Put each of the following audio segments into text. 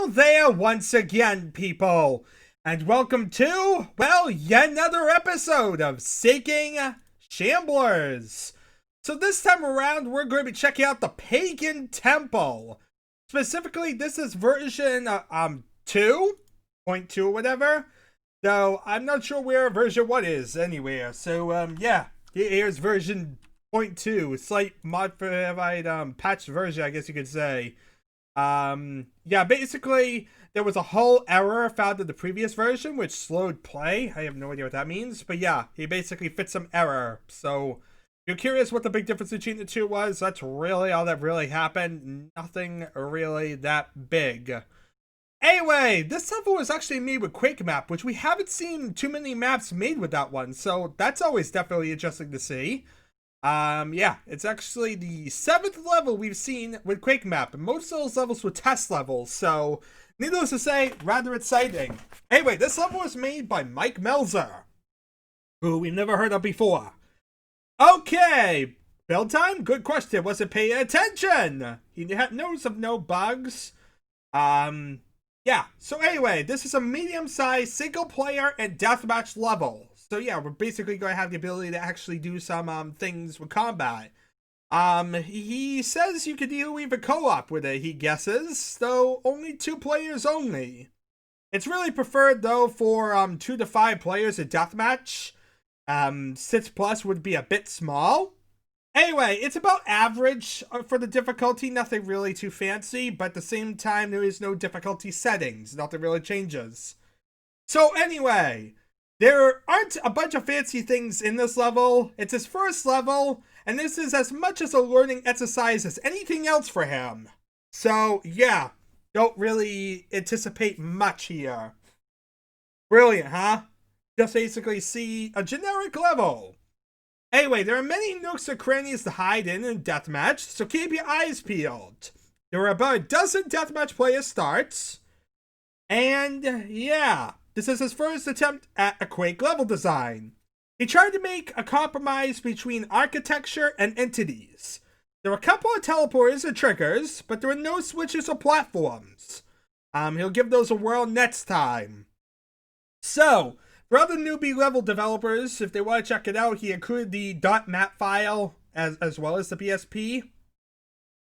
Hello there once again, people, and welcome to, well, yet another episode of Seeking Shamblers. So this time around, we're going to be checking out the Pagan Temple. Specifically, this is version 2.2 or whatever, though I'm not sure where version 1 is anywhere. So, yeah, here's version 0.2, slight modified, patched version, I guess you could say. Yeah, basically, there was a whole error found in the previous version, which slowed play. I have no idea what that means, but yeah, he basically fixed some error. So, if you're curious what the big difference between the two was, that's really all that really happened. Nothing really that big. Anyway, this level was actually made with Quake map, which we haven't seen too many maps made with that one, so that's always definitely interesting to see. Yeah, it's actually the 7th level we've seen with Quake map, and most of those levels were test levels, so needless to say, rather exciting. Anyway, this level was made by Mike Melzer, who we've never heard of before. Okay, build time? Good question. Was it paying attention? He knows of no bugs. Yeah, so anyway, this is a medium-sized single-player and deathmatch level. So yeah, we're basically going to have the ability to actually do some things with combat. He says you could even co-op with it, he guesses, though only 2 players only. It's really preferred though for 2 to 5 players in deathmatch. 6+ would be a bit small. Anyway, it's about average for the difficulty, nothing really too fancy, but at the same time there is no difficulty settings, nothing really changes. So anyway, there aren't a bunch of fancy things in this level. It's his first level, and this is as much as a learning exercise as anything else for him. So, yeah, don't really anticipate much here. Brilliant, huh? Just basically see a generic level. Anyway, there are many nooks and crannies to hide in deathmatch, so keep your eyes peeled. There are about a dozen deathmatch player starts, and yeah, this is his first attempt at a Quake level design. He tried to make a compromise between architecture and entities. There were a couple of teleporters and triggers, but there were no switches or platforms. He'll give those a whirl next time. So, for other newbie level developers, if they want to check it out, he included the .map file as well as the PSP.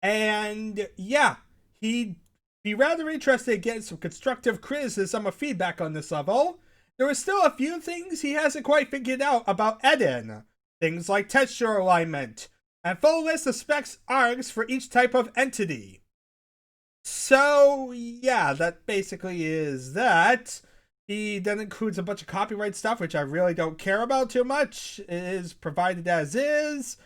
And yeah, he'd be rather interested in getting some constructive criticism or feedback on this level. There are still a few things he hasn't quite figured out about Eden. Things like texture alignment, and full list of specs args for each type of entity. So yeah, that basically is that. He then includes a bunch of copyright stuff, which I really don't care about too much. It is provided as is.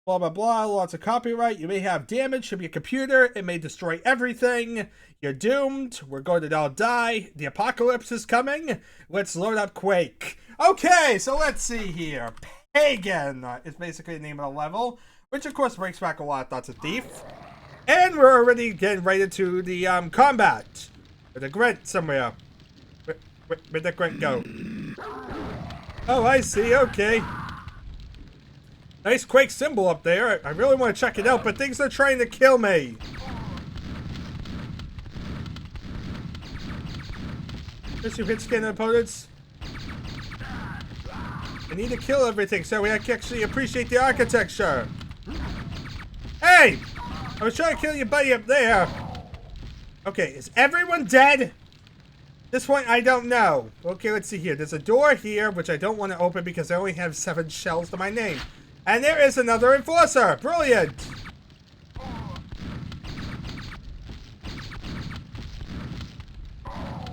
Blah, blah, blah. Lots of copyright. You may have damage from your computer. It may destroy everything. You're doomed. We're going to all die. The apocalypse is coming. Let's load up Quake. Okay, so let's see here. Pagan is basically the name of the level, which of course brings back a lot of thoughts of Thief. And we're already getting right into the combat. With a Gwent somewhere. Where'd that Gwent go? Oh, I see. Okay. Nice Quake symbol up there. I really want to check it out, but things are trying to kill me. Just you hit skin opponents. I need to kill everything so we can actually appreciate the architecture. Hey! I was trying to kill your buddy up there. Okay, is everyone dead? This point, I don't know. Okay, let's see here. There's a door here, which I don't want to open because I only have 7 shells to my name. And there is another enforcer. Brilliant.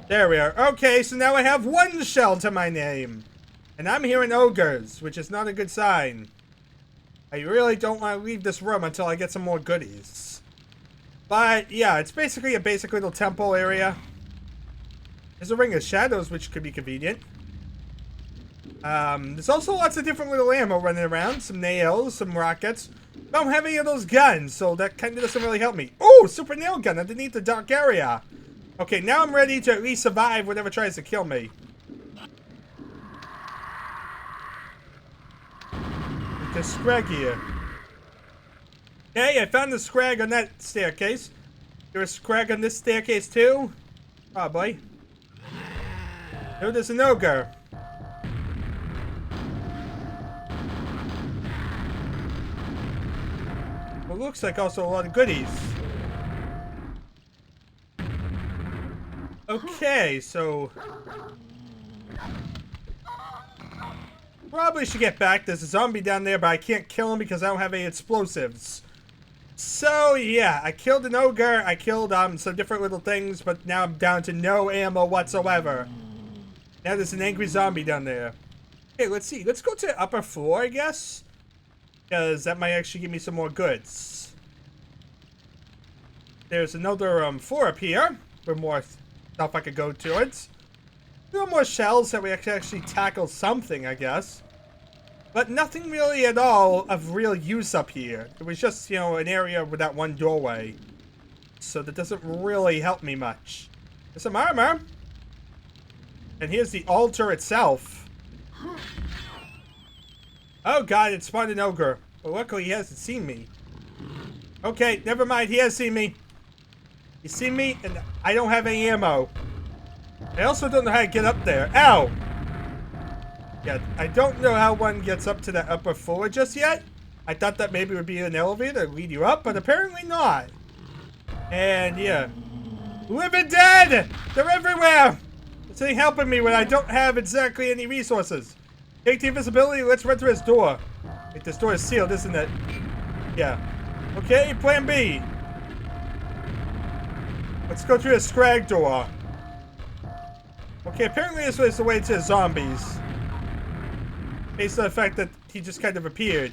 There we are. Okay, so now I have 1 shell to my name. And I'm hearing ogres, which is not a good sign. I really don't want to leave this room until I get some more goodies. But, yeah, it's basically a basic little temple area. There's a ring of shadows, which could be convenient. There's also lots of different little ammo running around. Some nails, some rockets. I don't have any of those guns, so that kind of doesn't really help me. Oh, super nail gun underneath the dark area. Okay, now I'm ready to at least survive whatever tries to kill me. The scrag here. Okay, I found the scrag on that staircase. There's a scrag on this staircase too. Probably. No, there's an ogre. Well, looks like also a lot of goodies. Okay, so probably should get back. There's a zombie down there, but I can't kill him because I don't have any explosives. So yeah, I killed an ogre. I killed some different little things, but now I'm down to no ammo whatsoever. Now there's an angry zombie down there. Okay, let's see. Let's go to the upper floor, I guess, because that might actually give me some more goods. There's another floor up here with more stuff I could go towards. A little more shells that we could actually tackle something, I guess. But nothing really at all of real use up here. It was just, you know, an area with that one doorway. So that doesn't really help me much. There's some armor. And here's the altar itself. Oh god, it spawned an ogre. But luckily he hasn't seen me. Okay, never mind, he has seen me. He's seen me, and I don't have any ammo. I also don't know how to get up there. Ow! Yeah, I don't know how one gets up to that upper floor just yet. I thought that maybe it would be an elevator to lead you up, but apparently not. And yeah. Living dead! They're everywhere! This ain't helping me when I don't have exactly any resources. Take the invisibility, let's run through this door. Wait, this door is sealed, isn't it? Yeah. Okay, plan B. Let's go through the scrag door. Okay, apparently this was the way to the zombies. Based on the fact that he just kind of appeared.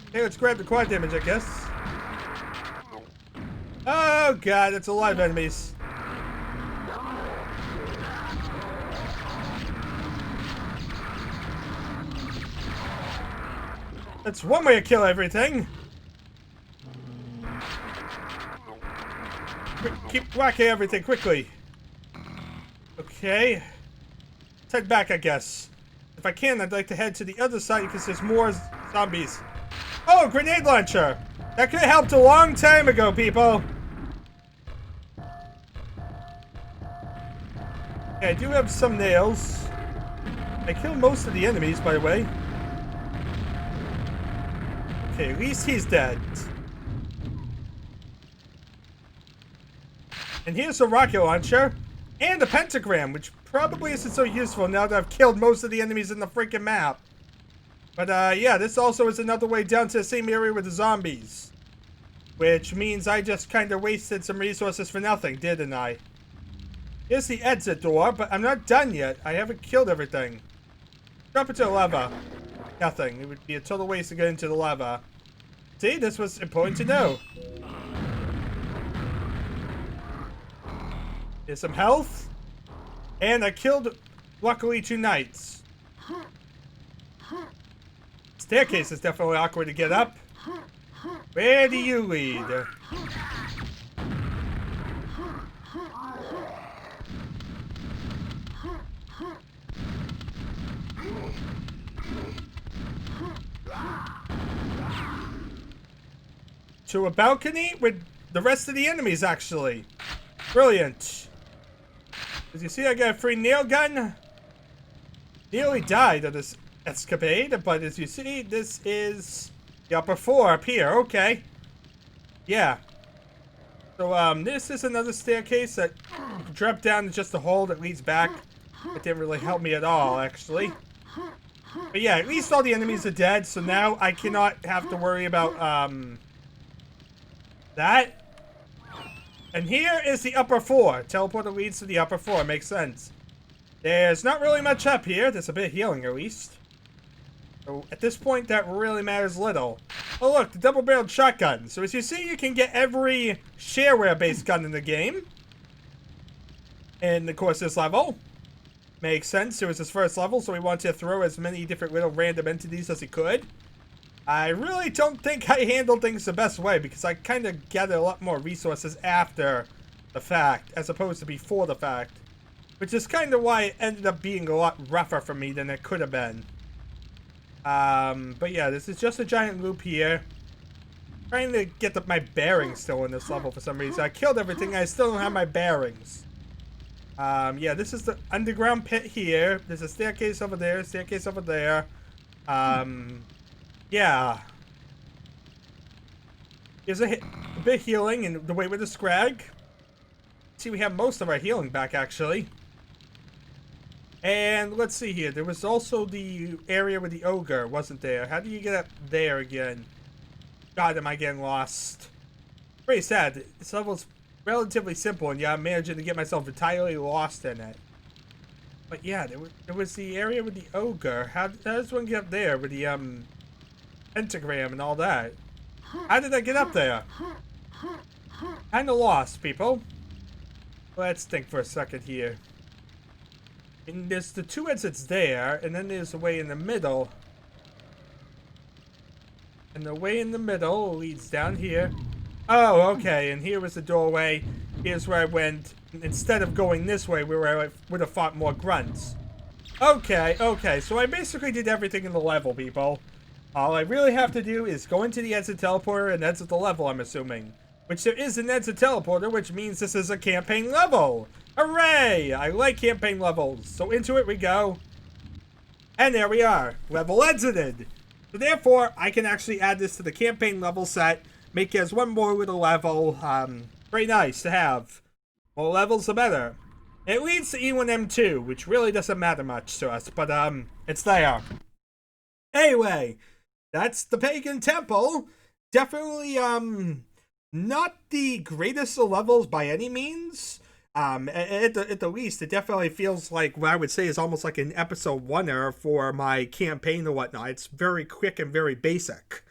Okay, let's grab the quad damage, I guess. Oh god, it's a lot of enemies. That's one way to kill everything. Keep whacking everything quickly. Okay. Let's head back, I guess. If I can, I'd like to head to the other side because there's more zombies. Oh, grenade launcher! That could have helped a long time ago, people. Okay, I do have some nails. I killed most of the enemies, by the way. Okay, at least he's dead. And here's a rocket launcher. And a pentagram, which probably isn't so useful now that I've killed most of the enemies in the freaking map. But yeah, this also is another way down to the same area with the zombies. Which means I just kind of wasted some resources for nothing, didn't I? Here's the exit door, but I'm not done yet. I haven't killed everything. Drop into the lava. Nothing. It would be a total waste to get into the lava. See, this was important to know. Here's some health. And I killed, luckily, 2 knights. Staircase is definitely awkward to get up. Where do you lead? To a balcony with the rest of the enemies, actually. Brilliant. As you see, I got a free nail gun. Nearly died of this escapade, but as you see, this is the upper floor up here. Okay. Yeah. So, this is another staircase that you can drop down to just a hole that leads back. It didn't really help me at all, actually. But yeah, at least all the enemies are dead, so now I cannot have to worry about, that. And here is the upper floor. Teleporter leads to the upper floor. Makes sense. There's not really much up here. There's a bit of healing, at least. So, at this point, that really matters little. Oh, look, the double-barreled shotgun. So, as you see, you can get every shareware-based gun in the game. And, of course, this level. Makes sense. It was his first level, so he wanted to throw as many different little random entities as he could. I really don't think I handled things the best way, because I kind of gathered a lot more resources after the fact, as opposed to before the fact. Which is kind of why it ended up being a lot rougher for me than it could have been. But yeah, this is just a giant loop here. Trying to get my bearings still in this level for some reason. I killed everything. I still don't have my bearings. Yeah, this is the underground pit here. There's a staircase over there. Staircase over there. Yeah. Here's a bit of healing and the way with the scrag. See, we have most of our healing back, actually. And let's see here. There was also the area with the ogre, wasn't there? How do you get up there again? God, am I getting lost? Pretty sad. This level's relatively simple, and yeah, I'm managing to get myself entirely lost in it. But yeah, there was the area with the ogre. How does one get up there with the pentagram and all that? How did I get up there? Kinda lost, people. Let's think for a second here. And there's the two exits there, and then there's a way in the middle. And the way in the middle leads down here. Oh, okay, and here was the doorway. Here's where I went. Instead of going this way, where I would have fought more grunts. Okay, so I basically did everything in the level, people. All I really have to do is go into the exit teleporter and exit the level, I'm assuming. Which there is an exit teleporter, which means this is a campaign level. Hooray! I like campaign levels. So into it we go. And there we are. Level exited. So therefore, I can actually add this to the campaign level set. Make it as one more little level. Very nice to have. More levels, the better. It leads to E1M2, which really doesn't matter much to us, but it's there. Anyway, that's the Pagan Temple. Definitely not the greatest of levels by any means. At the least, it definitely feels like what I would say is almost like an episode 1-er for my campaign or whatnot. It's very quick and very basic.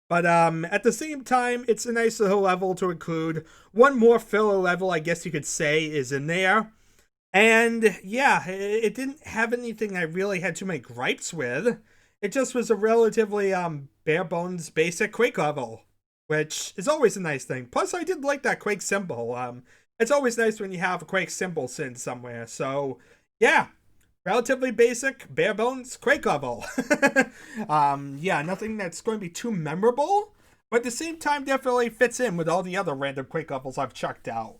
But at the same time, it's a nice little level to include. One more filler level, I guess you could say, is in there. And yeah, it didn't have anything I really had too many gripes with. It just was a relatively bare bones basic Quake level, which is always a nice thing. Plus, I did like that Quake symbol. It's always nice when you have a Quake symbol sitting somewhere. So yeah, relatively basic, bare bones Quake level. Yeah, nothing that's going to be too memorable, but at the same time definitely fits in with all the other random Quake levels I've chucked out.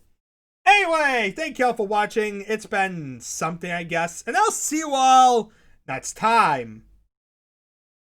Anyway, thank y'all for watching. It's been something, I guess, and I'll see you all next time.